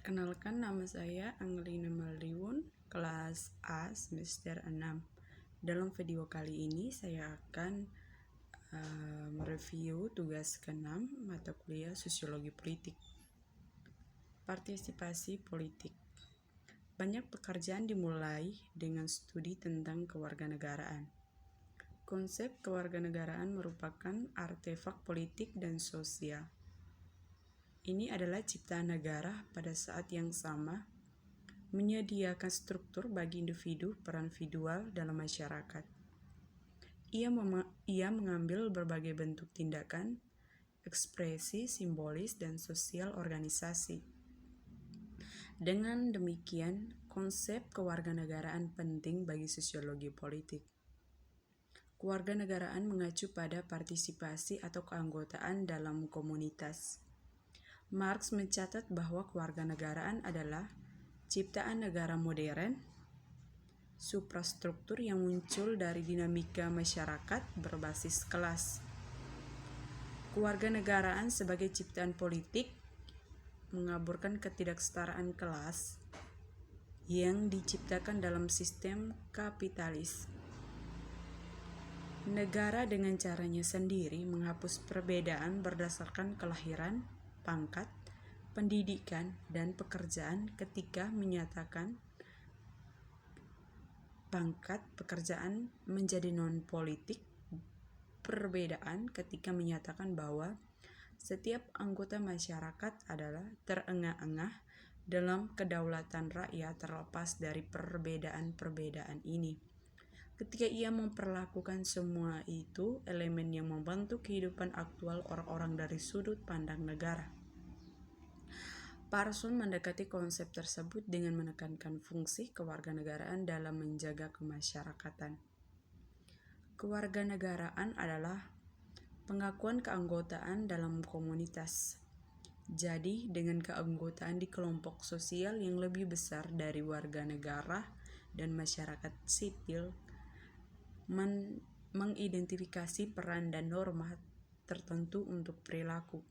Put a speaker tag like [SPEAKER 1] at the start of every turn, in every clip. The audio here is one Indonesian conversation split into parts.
[SPEAKER 1] Perkenalkan, nama saya Angelina Maldiwun, kelas A semester 6. Dalam video kali ini saya akan mereview tugas ke-6 mata kuliah Sosiologi Politik. Partisipasi politik. Banyak pekerjaan dimulai dengan studi tentang kewarganegaraan. Konsep kewarganegaraan merupakan artefak politik dan sosial. Ini adalah ciptaan negara pada saat yang sama, menyediakan struktur bagi individu peran individual dalam masyarakat. Ia mengambil berbagai bentuk tindakan, ekspresi, simbolis, dan sosial organisasi. Dengan demikian, konsep kewarganegaraan penting bagi sosiologi politik. Kewarganegaraan mengacu pada partisipasi atau keanggotaan dalam komunitas. Marx mencatat bahwa kewarganegaraan adalah ciptaan negara modern, suprastruktur yang muncul dari dinamika masyarakat berbasis kelas. Kewarganegaraan sebagai ciptaan politik mengaburkan ketidaksetaraan kelas yang diciptakan dalam sistem kapitalis. Negara dengan caranya sendiri menghapus perbedaan berdasarkan kelahiran, pangkat, pendidikan, dan pekerjaan ketika menyatakan pangkat pekerjaan menjadi non-politik, perbedaan ketika menyatakan bahwa setiap anggota masyarakat adalah terengah-engah dalam kedaulatan rakyat terlepas dari perbedaan-perbedaan ini. Ketika ia memperlakukan semua itu elemen yang membentuk kehidupan aktual orang-orang dari sudut pandang negara. Parson mendekati konsep tersebut dengan menekankan fungsi kewarganegaraan dalam menjaga kemasyarakatan. Kewarganegaraan adalah pengakuan keanggotaan dalam komunitas. Jadi, dengan keanggotaan di kelompok sosial yang lebih besar dari warga negara dan masyarakat sipil, mengidentifikasi peran dan norma tertentu untuk perilaku.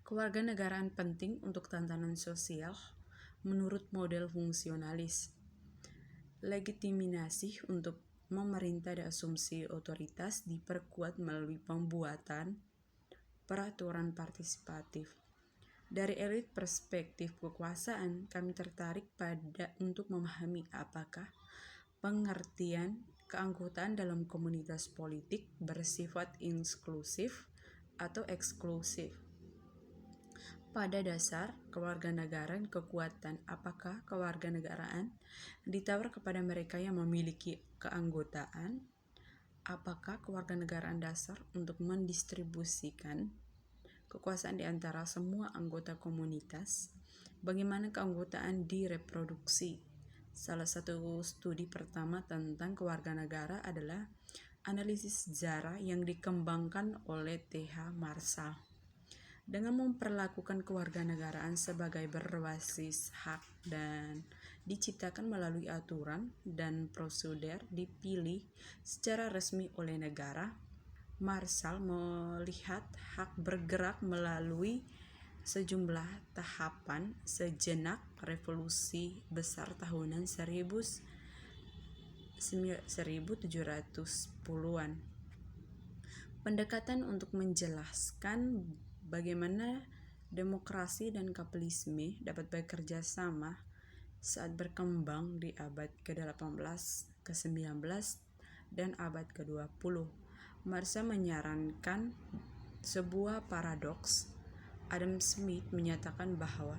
[SPEAKER 1] Kewarganegaraan penting untuk tantangan sosial menurut model fungsionalis. Legitimasi untuk memerintah dan asumsi otoritas diperkuat melalui pembuatan peraturan partisipatif. Dari elit perspektif kekuasaan, kami tertarik untuk memahami apakah pengertian keanggotaan dalam komunitas politik bersifat inklusif atau eksklusif. Pada dasar kewarganegaraan kekuatan, apakah kewarganegaraan ditawar kepada mereka yang memiliki keanggotaan? Apakah kewarganegaraan dasar untuk mendistribusikan kekuasaan di antara semua anggota komunitas? Bagaimana keanggotaan direproduksi? Salah satu studi pertama tentang kewarganegara adalah analisis sejarah yang dikembangkan oleh T.H. Marshall. Dengan memperlakukan kewarganegaraan sebagai berbasis hak dan diciptakan melalui aturan dan prosedur dipilih secara resmi oleh negara, Marshall melihat hak bergerak melalui sejumlah tahapan sejenak revolusi besar tahunan 1700-an. Pendekatan untuk menjelaskan bagaimana demokrasi dan kapitalisme dapat bekerja sama saat berkembang di abad ke-18, ke-19, dan abad ke-20. Marshall menyarankan sebuah paradoks. Adam Smith menyatakan bahwa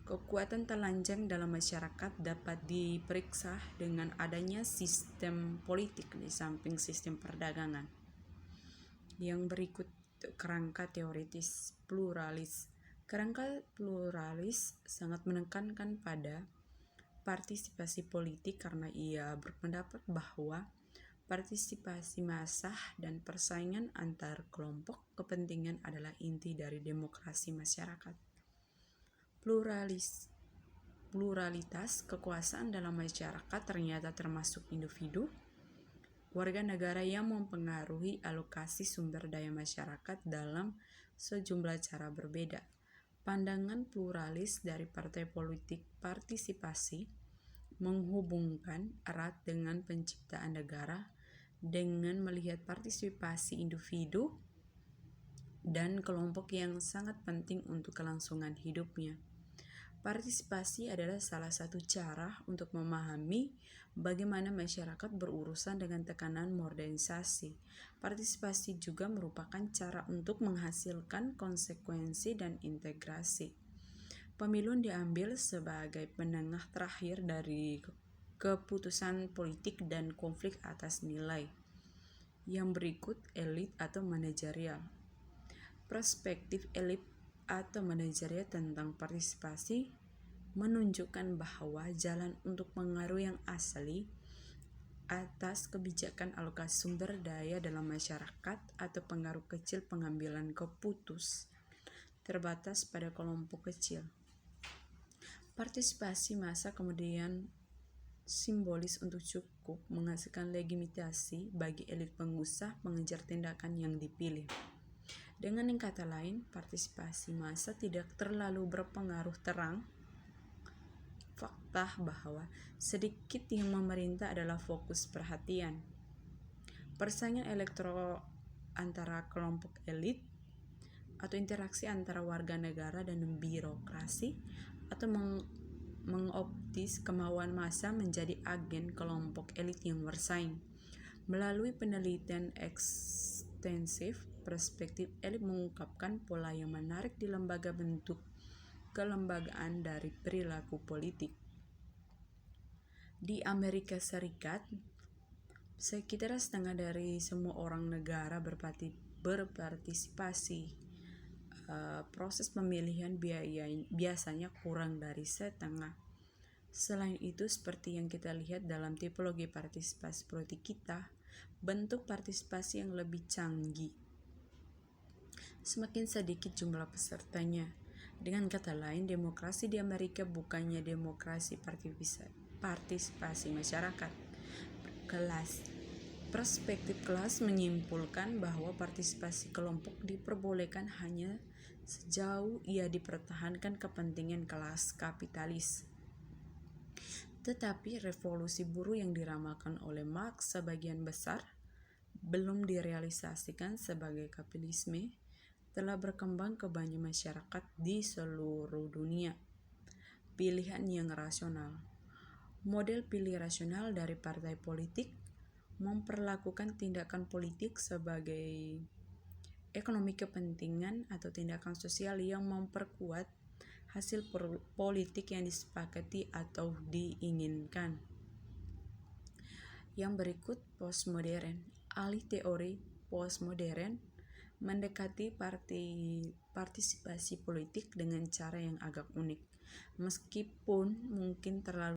[SPEAKER 1] kekuatan telanjang dalam masyarakat dapat diperiksa dengan adanya sistem politik di samping sistem perdagangan. Yang berikut kerangka teoritis pluralis. Kerangka pluralis sangat menekankan pada partisipasi politik karena ia berpendapat bahwa partisipasi massah dan persaingan antar kelompok kepentingan adalah inti dari demokrasi masyarakat. Pluralitas kekuasaan dalam masyarakat ternyata termasuk individu, warga negara yang mempengaruhi alokasi sumber daya masyarakat dalam sejumlah cara berbeda. Pandangan pluralis dari partai politik partisipasi menghubungkan erat dengan penciptaan negara dengan melihat partisipasi individu dan kelompok yang sangat penting untuk kelangsungan hidupnya. Partisipasi adalah salah satu cara untuk memahami bagaimana masyarakat berurusan dengan tekanan modernisasi. Partisipasi juga merupakan cara untuk menghasilkan konsekuensi dan integrasi. Pemilu diambil sebagai penengah terakhir dari keputusan politik dan konflik atas nilai. Yang berikut elit atau manajerial. Perspektif elit atau manajerial tentang partisipasi menunjukkan bahwa jalan untuk pengaruh yang asli atas kebijakan alokasi sumber daya dalam masyarakat atau pengaruh kecil pengambilan keputusan terbatas pada kelompok kecil. Partisipasi massa kemudian simbolis untuk cukup menghasilkan legitimasi bagi elit pengusaha mengejar tindakan yang dipilih. Dengan kata lain, partisipasi massa tidak terlalu berpengaruh terang. Fakta bahwa sedikit yang memerintah adalah fokus perhatian. Persaingan elektoral antara kelompok elit atau interaksi antara warga negara dan birokrasi atau mengoptis kemauan massa menjadi agen kelompok elit yang bersaing. Melalui penelitian ekstensif, perspektif elit mengungkapkan pola yang menarik di lembaga bentuk kelembagaan dari perilaku politik. Di Amerika Serikat, sekitar setengah dari semua orang negara berpartisipasi. Proses pemilihan biasanya kurang dari setengah. Selain itu, seperti yang kita lihat dalam tipologi partisipasi politik kita, bentuk partisipasi yang lebih canggih. Semakin sedikit jumlah pesertanya. Dengan kata lain, demokrasi di Amerika bukannya demokrasi partisipasi masyarakat. Kelas. Perspektif kelas menyimpulkan bahwa partisipasi kelompok diperbolehkan hanya sejauh ia dipertahankan kepentingan kelas kapitalis. Tetapi revolusi buruh yang diramalkan oleh Marx sebagian besar belum direalisasikan sebagai kapitalisme telah berkembang ke banyak masyarakat di seluruh dunia. Pilihan yang rasional. Model pilih rasional dari partai politik memperlakukan tindakan politik sebagai ekonomi kepentingan atau tindakan sosial yang memperkuat hasil politik yang disepakati atau diinginkan. Yang berikut postmodern. Ahli teori postmodern mendekati partisipasi politik dengan cara yang agak unik, meskipun mungkin terlalu